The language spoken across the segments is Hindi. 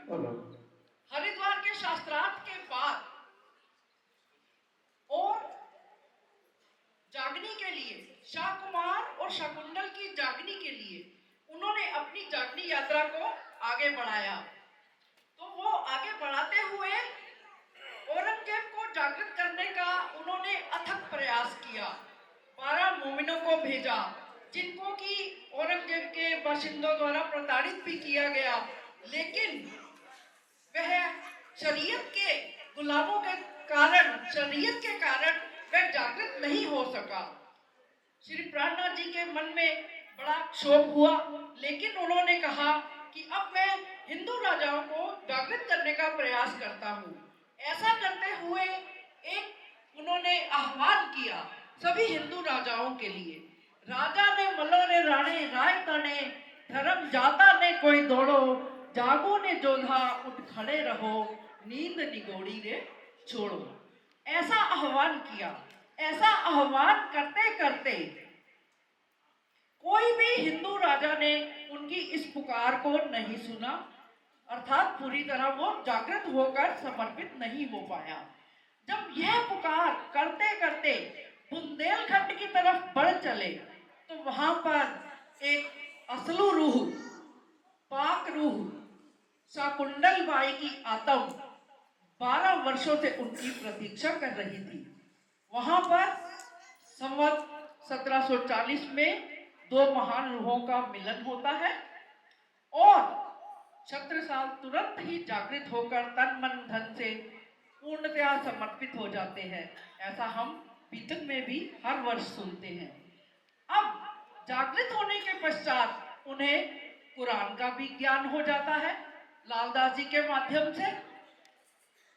बोलो। हरिद्वार के शास्त्रार्थ के बाद और जागनी के लिए शाह कुमार और शकुंतल की जागनी के लिए उन्होंने अपनी जागनी यात्रा को आगे बढ़ाया। तो वो आगे बढ़ाते हुए औरंगजेब को जागृत करने का उन्होंने अथक प्रयास किया। 12 मोमिनों को भेजा जिनको कि औरंगजेब के बाशिंदों द्वारा प्रताड़ित भी किया गया, लेकिन वह शरीयत के गुलामों के कारण, शरीयत के कारण वह जागृत नहीं हो सका। श्री प्राणनाथ जी के मन में बड़ा क्षोभ हुआ, लेकिन उन्होंने कहा कि अब मैं हिंदू राजाओं को जागृत करने का प्रयास करता हूँ। ऐसा करते हुए एक उन्होंने आह्वान किया सभी हिंदू राजाओं के लिए। राजा ने मलो ने राणे राय तने, धर्म जाता ने कोई दौड़ो, जागो ने जोधा उठ खड़े रहो, नींद निगोड़ी रे छोड़ो। ऐसा आह्वान किया। ऐसा आह्वान करते करते कोई भी हिंदू राजा ने उनकी इस पुकार को नहीं सुना, अर्थात पूरी तरह वो जागृत होकर समर्पित नहीं हो पाया। जब यह पुकार करते करते बुंदेलखंड की तरफ बढ़ चले तो वहां पर एक असलू रूह, पाक रूह शाकुंतल बाई की आत्म 12 वर्षों से उनकी प्रतीक्षा कर रही थी। वहां पर संवत 1740 में दो महान रूहों का मिलन होता है और छत्रसाल तुरंत ही जागृत होकर तन मन धन से पूर्णतया समर्पित हो जाते हैं। ऐसा हम पीतक में भी हर वर्ष सुनते हैं। अब जागृत होने के पश्चात उन्हें कुरान का भी ज्ञान हो जाता है लालदास जी के माध्यम से।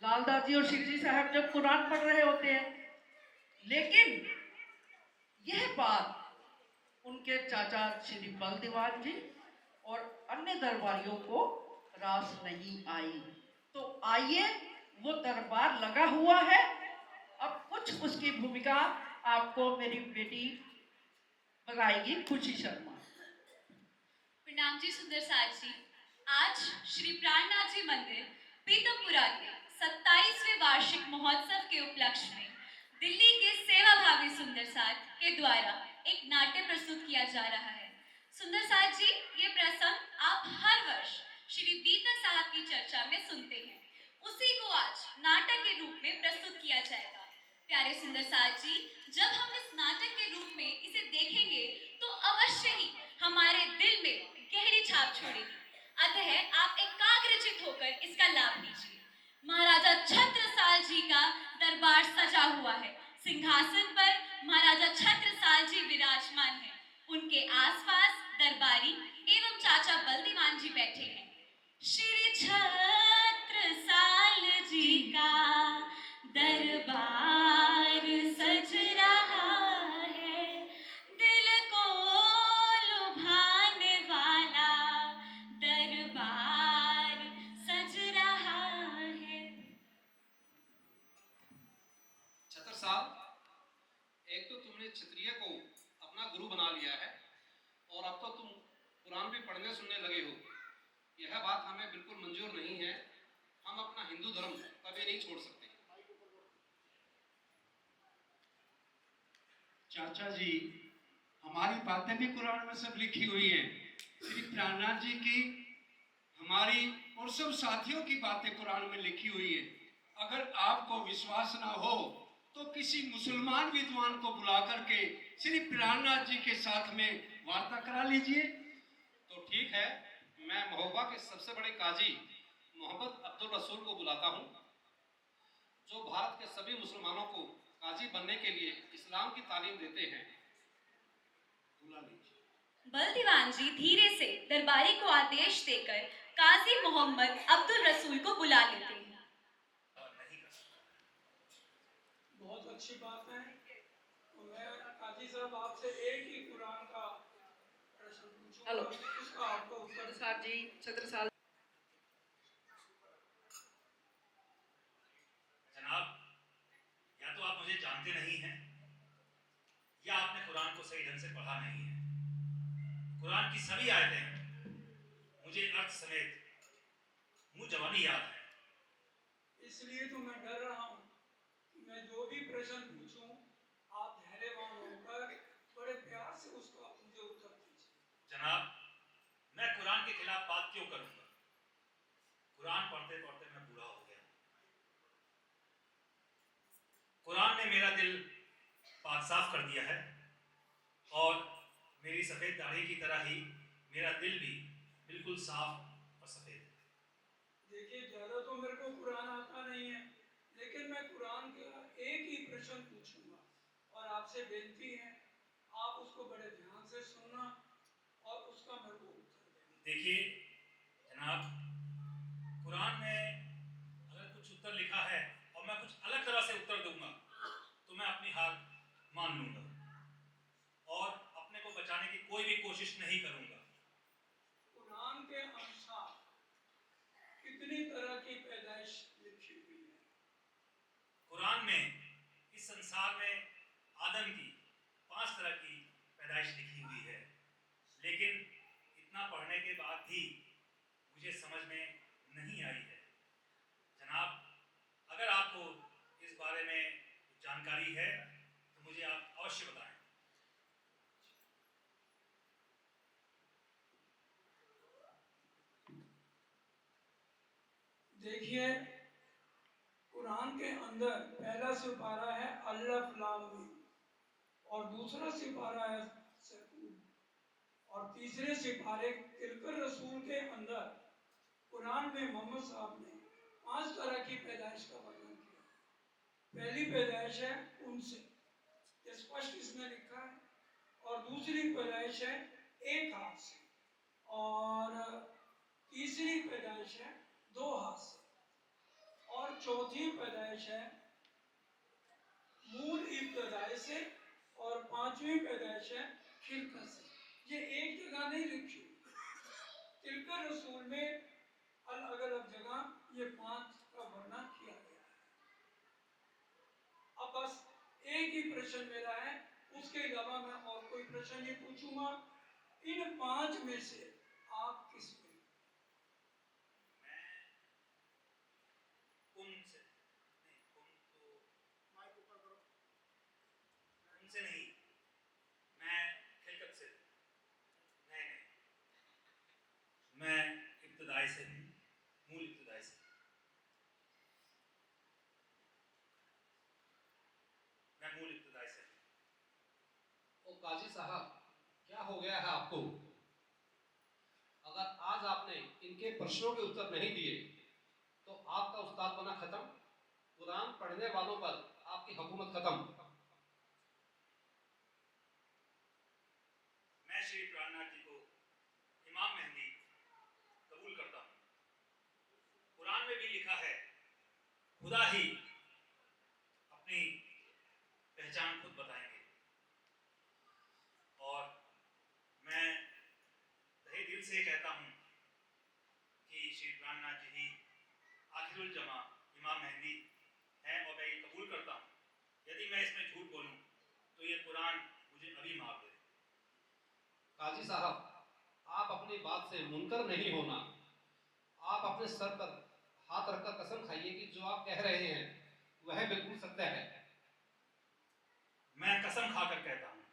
लालदास जी और श्री जी साहब जब कुरान पढ़ रहे होते हैं, लेकिन यह बात उनके चाचा श्री बल दीवान जी और अन्य दरबारियों को रास नहीं आई। तो आइए, वो दरबार लगा हुआ है, अब कुछ उसकी भूमिका आपको मेरी बेटी बताएगी, खुशी शर्मा। प्रणाम जी सुंदर साथ जी। आज श्री प्राणनाथ जी मंदिर पीतमपुरा के 27वें वार्षिक महोत्सव के उपलक्ष्य में दिल्ली के सेवा भावी सुंदर साथ के द्वारा एक नाट्य प्रस्तुत किया जा रहा है। सुंदर साथ जी, ये प्रसंग आप हर वर्ष श्री बीतक साहब की चर्चा में सुनते हैं, उसी को आज नाटक के रूप में प्रस्तुत किया जाएगा। प्यारे सुंदर साथ जी, जब हम इस नाटक के रूप में इसे देखेंगे तो अवश्य ही हमारे दिल में गहरी छाप छोड़ेगी। अतः आप एकाग्रचित होकर इसका लाभ लीजिए। महाराजा छत्रसाल जी का दरबार सजा हुआ है। सिंहासन पर महाराजा छत्रसाल जी विराजमान हैं। उनके आसपास दरबारी एवं चाचा बलदीवान जी बैठे हैं। श्री छत्रसाल जी का दरबार सज रहा है, दिल को लुभाने वाला दरबार सज रहा है। छत्रसाल, एक तो तुमने क्षत्रिय को अपना गुरु बना लिया है और अब तो तुम कुरान भी पढ़ने सुनने लगे हो। यह बात हमें बिल्कुल मंजूर नहीं है। हम अपना हिंदू धर्म कभी नहीं छोड़ सकते। चाचा जी, हमारी बातें भी कुरान में सब लिखी हुई हैं। श्री प्राणनाथ जी की, हमारी और सब साथियों की बातें कुरान में लिखी हुई है। अगर आपको विश्वास ना हो तो किसी मुसलमान विद्वान को बुला करके श्री प्राणनाथ जी के साथ में वार्ता करा लीजिए। तो ठीक है, मैं महोबा के सबसे बड़े काजी मोहम्मद अब्दुल रसूल को बुलाता हूँ, जो भारत के सभी मुसलमानों को काजी बनने के लिए इस्लाम की तालीम देते हैं। बुला लीजिए। बलदीवान जी धीरे से दरबारी को आदेश देकर काजी मोहम्मद अब्दुल रसूल को बुला लेते हैं। बहुत अच्छी बात है। तो मैं काजी साहब आपसे एक ही कुरान का प्रश्न पूछूंगा, हेलो। उसका आपको उत्तर छत्रसाल जी, छत्रसाल जनाब, या तो आप मुझे जानते नहीं हैं या आपने कुरान को सही ढंग से पढ़ा नहीं है। कुरान की सभी आयतें मुझे अर्थ समेत मुंह जवानी याद है। इसलिए तो मैं डर रहा हूँ कि मैं जो भी प्रश्न पूछूं, आप धैर्यवान होकर बड़े प्यार से उसका मुझे उत्तर दीजिए। जनाब, मैं कुरान के खिलाफ बात क्यों करूंगा? कुरान पढ़ते पढ़ते मैं बूढ़ा हो गया। कुरान ने मेरा दिल पाक साफ कर दिया है और मेरी सफेद दाढ़ी की तरह ही मेरा दिल भी बिल्कुल साफ और सफेद है। देखिए, ज्यादा तो मेरे को कुरान आता नहीं है, लेकिन मैं कुरान का एक ही प्रश्न पूछूंगा और आपसे बेनती है आप उसको बड़े ध्यान से सुनना और उसका मेरे को उत्तर देना। देखिए जनाब, कुरान में अगर कुछ उत्तर लिखा है और मैं कुछ अलग तरह से उत्तर दूंगा तो मैं अपनी हार मान लूंगा और अपने को बचाने की कोई भी कोशिश नहीं करूंगा। कुरान के अनुसार कितनी तरह की पैदाइश लिखी हुई है? कुरान में इस संसार में आदम की 5 तरह की पैदाइश लिखी हुई है, लेकिन इतना पढ़ने के बाद भी मुझे समझ में नहीं आई है। जनाब, अगर आपको इस बारे में जानकारी है तो मुझे आप अवश्य बताएं। देखिए, कुरान के अंदर पहला सिपारा है अल्लाह लाम मीम और दूसरा सिपारा है सकून और तीसरे सिपारे तिलकर रसूल के अंदर कुरान में मोहम्मद साहब ने 5 तरह की पैदाइश का वर्णन किया। पहली पैदाइश है उनसे, ये स्पष्ट इसमें लिखा है, और दूसरी पैदाइश है एक हाथ से, और तीसरी पैदाइश है 2 हाथ से, और चौथी पैदाइश है मूल इब्तदाई से, और 5वीं पैदाइश है खिलकत से। ये एक जगह नहीं लिखी, तिलकर रसूल में अलग अलग जगह ये 5 का वर्णन किया गया है। अब बस एक ही प्रश्न मेरा है, उसके अलावा मैं और कोई प्रश्न नहीं पूछूंगा। इन 5 में से आप किस में? मैं उनसे नहीं, उनसे नहीं, मैं खिलकत से, नहीं, मैं इब्तदाई से हूँ, मूल इब्तदाई से। मैं मूल इब्तदाई से हूँ। ओ काजी साहब, क्या हो गया है आपको? अगर आज आपने इनके प्रश्नों के उत्तर नहीं दिए तो आपका उस्ताद बना खत्म, कुरान पढ़ने वालों पर आपकी हुकूमत खत्म। मैं श्री प्राणनाथ जी को इमाम मेहंदी कबूल करता हूँ। कुरान में भी लिखा है, खुदा ही अपनी पहचान खुद बताएंगे, और मैं तहे दिल से कहता हूँ कि श्री प्राणनाथ जी ही आखिरुल जमा इमाम मेहंदी हैं, और मैं ये कबूल करता हूँ। यदि मैं इसमें झूठ बोलूँ तो ये कुरान मुझे अभी मार दे। काजी साहब, आप अपनी बात से मुनकर नहीं होना। आप अपने सर पर हाथ रखकर कसम खाइए कि जो आप कह रहे हैं वह बिल्कुल सत्य है। मैं कसम खाकर कहता हूँ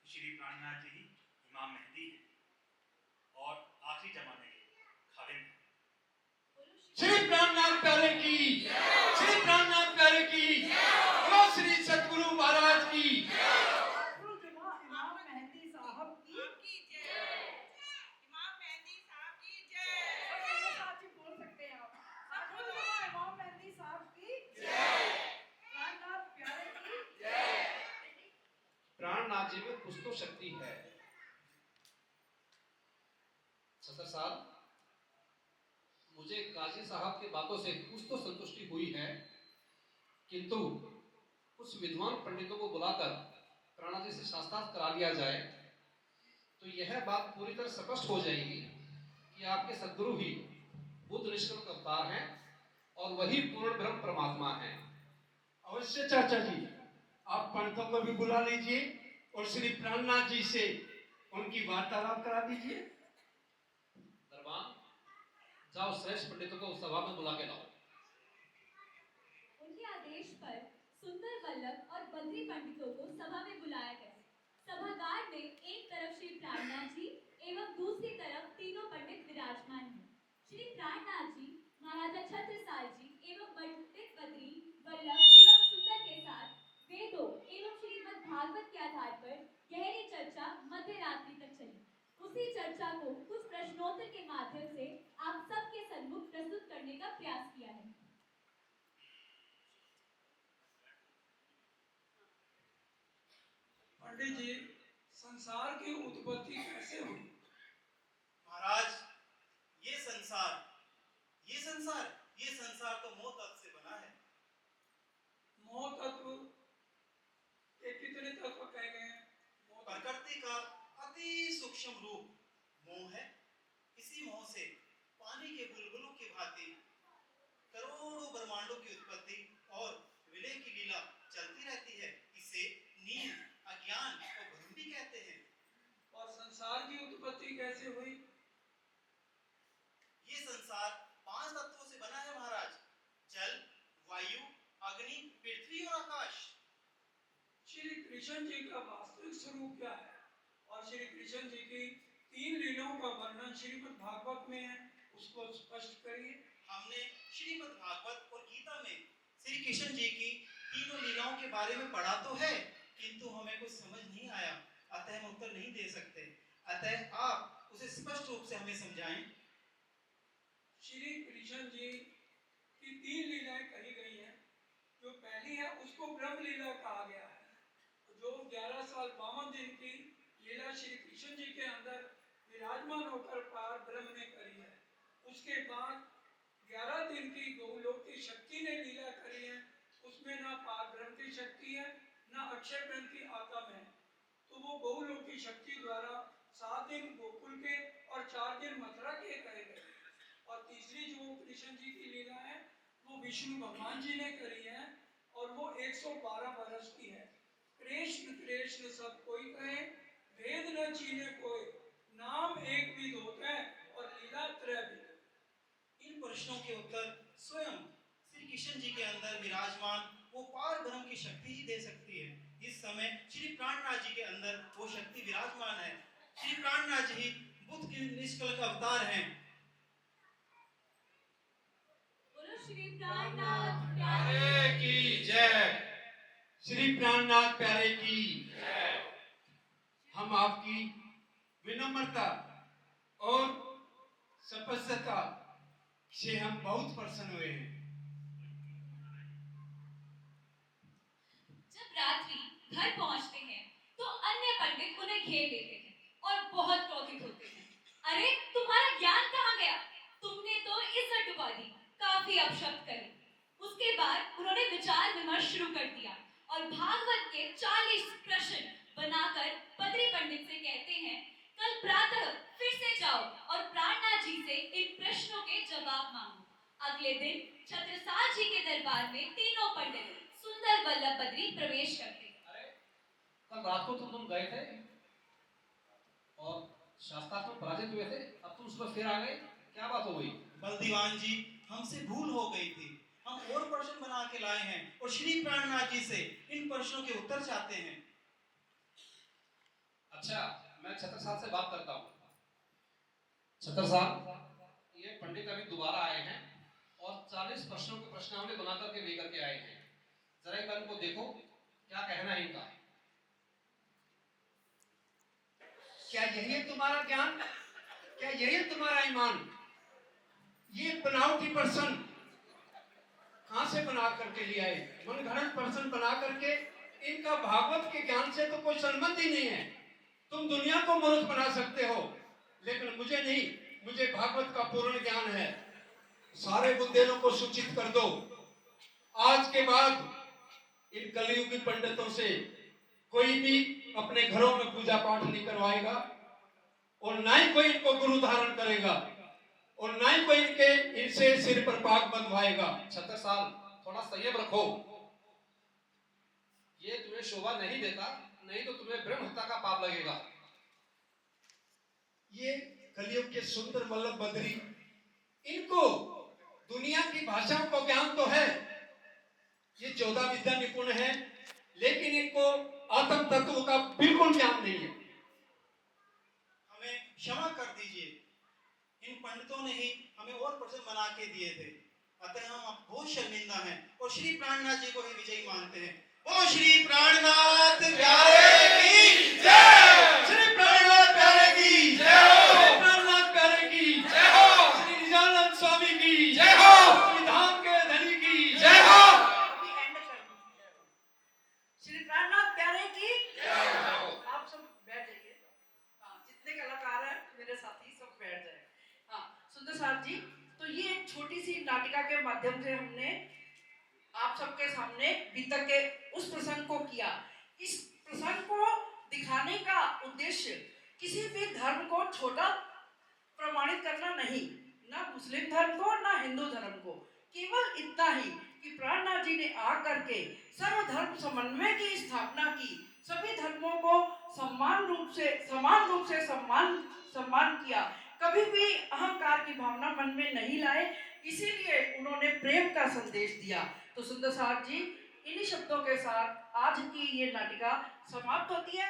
कि श्री प्राणनाथ जी ही इमाम मेहंदी हैं और आखिरी जमाने के खाविंद हैं। श्री प्राणनाथ प्यारे की, श्री प्राणनाथ प्यारे की, बोलो श्री सतगुरु महाराज की। इमाम मेहंदी साहब की इमाम मेहंदी साहब की जय। साथ ही बोल सकते हैं आप। इमाम मेहंदी साहब की प्राणनाथ प्यारे की प्राणनाथ जी में कुछ तो शक्ति है। सदर साहब, मुझे काजी साहब की बातों से कुछ तो संतुष्टि हुई है, किंतु कुछ विद्वान पंडितों को बुलाकर प्राणनाथ जी से शास्त्रार्थ करा लिया जाए तो यह बात पूरी तरह स्पष्ट हो जाएगी कि आपके सद्गुरु ही बुद्ध निष्कलंक अवतार हैं और वही पूर्ण ब्रह्म परमात्मा हैं। अवश्य चाचा जी, आप पंडितों को भी बुला लीजिए और श्री प्राणनाथ जी से उनकी वार्तालाप करा दीजिए। दरबान, जाओ श्रेष्ठ पंडितों को उस सभा में बुला के लाओ। उनके आदेश पर सुंदर वल्लभ और बद्री पंडितों को सभा में बुलाया गया। सभागार में एक तरफ श्री प्राणनाथ जी एवं दूसरी तरफ तीनों पंडित विराजमान हैं। श्री प्राणनाथ जी महाराजा छत्रसाल जी एवं पंडित बद्री वल्लभ एवं सुंदर के साथ वेदों एवं श्रीमद् भागवत के आधार पर गहरी चर्चा मध्य रात्रि तक चली। उसी चर्चा को कुछ प्रश्नोत्तर के माध्यम से आप सबके सन्मुख प्रस्तुत करने का प्रयास किया है। पंडित जी, संसार की उत्पत्ति कैसे हुई? महाराज, ये संसार तो मोह तत्व से बना है। मोह तत्व के कितने तत्व कहे गए हैं? प्रकृति का अति सूक्ष्म रूप मोह है। इसी मोह से पानी के बुलबुलों की भांति करोड़ों ब्रह्मांडों की उत्पत्ति और विलय की लीला चलती रहती है। इसे नींद, अज्ञान और भ्रम भी कहते हैं। और संसार की उत्पत्ति कैसे हुई? ये संसार 5 तत्वों से बना है महाराज। जल, वायु, अग्नि, पृथ्वी और आकाश। श्री कृष्ण जी का वास्तविक स्वरूप क्या है? और श्री कृष्ण जी की 3 लीलाओं का वर्णन श्रीमद् भागवत में है, उसको स्पष्ट करिए। हमने श्रीमद् भागवत और गीता में श्री कृष्ण जी की तीनों लीलाओं के बारे में पढ़ा तो है, किंतु हमें कुछ समझ नहीं आया, अतः हम उत्तर नहीं दे सकते। अतः आप उसे स्पष्ट रूप से हमें समझाएं। श्री कृष्ण जी की 3 लीलाएं कही गई हैं। जो पहली है उसको ब्रह्म लीला कहा गया है, जो 11 साल 52 दिन की लीला श्री कृष्ण जी के अंदर विराजमान होकर पार ब्रह्म ने करी है। उसके बाद 11 दिन की गौलोक की शक्ति ने लीला करी है। उसमें ना पार ब्रह्म की शक्ति है, ना अक्षय ब्रह्म की आत्म है। तो वो गौलोक की शक्ति द्वारा 7 दिन गोकुल के और 4 दिन मथुरा के करे गए। और तीसरी जो कृष्ण जी की लीला है वो विष्णु भगवान जी ने करी है, और वो 112 वर्ष की है। कृष्ण कृष्ण सब कोई कहे, भेद न चीने कोई, नाम एक विध होता है और लीला त्रैविध। इन प्रश्नों के उत्तर स्वयं श्री कृष्ण जी के अंदर विराजमान वो पार ब्रह्म की शक्ति ही दे सकती है। इस समय श्री प्राणनाथ जी के अंदर वो शक्ति विराजमान है। श्री प्राणनाथ जी बुद्ध के निष्कलंक अवतार हैं। बोलो श्री प्राणनाथ प्यारे प्यारे की जय। श्री प्राणनाथ प्यारे की। हम आपकी विनम्रता और तपस्या से हम बहुत प्रसन्न हुए हैं। जब रात्रि घर पहुंचते हैं तो अन्य पंडित उन्हें घेर लेते हैं और बहुत क्रोधित होते हैं। अरे तुम्हारा ज्ञान कहाँ गया? तुमने तो इज्जत डुबा दी, काफी अपशब्द करे। उसके बाद उन्होंने विचार विमर्श शुरू कर दिया और भागवत के 40 प्रश्न बनाकर बद्री पंडित से कहते हैं, कल प्रातः फिर से जाओ और प्राणनाथ जी से इन प्रश्नों के जवाब मांगो। अगले दिन छत्रसाल जी के दरबार में तीनों पंडित सुंदर वल्लभ बद्री प्रवेश करते हैं। अरे कल रात को तो तुम गए थे और शास्त्रार्थ में पराजित हुए थे, अब तुम सुबह फिर आ गए, क्या बात हो गई? बलदीवान जी, हमसे भूल हो गई थी। हम और प्रश्न बना के लाए हैं और श्री प्राणनाथ जी से इन प्रश्नों के उत्तर चाहते हैं। अच्छा, मैं छत्रसाल से बात करता हूँ। छत्रसाल, ये पंडित अभी दोबारा आए हैं और 40 प्रश्नों के प्रश्नावली बना करके लेकर के आए हैं। जरा एक बार इनको देखो, क्या कहना है इनका। क्या यही है तुम्हारा ज्ञान? क्या यही है तुम्हारा ईमान? ये बनावटी प्रश्न कहां से बना करके ले आए? मनगढ़ंत प्रश्न बना करके। इनका भागवत के ज्ञान से तो कोई संबंध ही नहीं है। तुम दुनिया को मूर्ख बना सकते हो, लेकिन मुझे नहीं। मुझे भागवत का पूर्ण ज्ञान है। सारे बुंदेलों को सूचित कर दो। आज के बाद इन कलयुगी पंडितों से कोई भी अपने घरों में पूजा पाठ नहीं करवाएगा, और ना ही कोई इनको गुरु धारण करेगा, और ना ही कोई इनसे सिर पर पाग बंधवाएगा। छत्रसाल, थोड़ा संयम रखो। ये तुम्हें शोभा नहीं देता, नहीं तो तुम्हें ब्रह्म हत्या का पाप लगेगा। ये कलयुग के सुंदर वल्लभ बद्री इनको दुनिया की भाषाओं को ज्ञान तो है, ये 14 विद्या निपुण है, लेकिन इनको आत्म तत्व का बिल्कुल ज्ञान नहीं है। हमें क्षमा कर दीजिए, इन पंडितों ने ही हमें और प्रसन्न बना के दिए थे, अतः हम अब बहुत शर्मिंदा हैं और श्री प्राणनाथ जी को ही विजयी मानते हैं। ओ श्री प्राणनाथ प्यारे की जय, श्री प्राणनाथ प्यारे की जय हो, श्री प्राणनाथ प्यारे की जय हो, श्री निजानंद स्वामी की जय हो, श्री धाम के धनी की जय हो। श्री प्राणनाथ प्यारे की आप सब बैठ जाइए। हाँ, जितने कलाकार हैं मेरे साथी सब बैठ जाए। हाँ, सुंदर साहब जी, तो ये एक छोटी सी नाटिका के माध्यम से हमने आप सबके सामने बीतक के उस प्रसंग को किया। इस प्रसंग को दिखाने का उद्देश्य किसी भी धर्म को छोटा प्रमाणित करना नहीं, ना मुस्लिम धर्म को ना हिंदू धर्म को, केवल इतना ही कि प्राणनाथ जी ने आकर के सर्वधर्म समन्वय की स्थापना की, सभी धर्मों को समान रूप से सम्मान किया, कभी भी अहंकार की भावना मन में नहीं लाए, इसीलिए उन्होंने प्रेम का संदेश दिया। तो सुंदर साहब जी, इन्हीं शब्दों के साथ आज की ये नाटिका समाप्त होती है।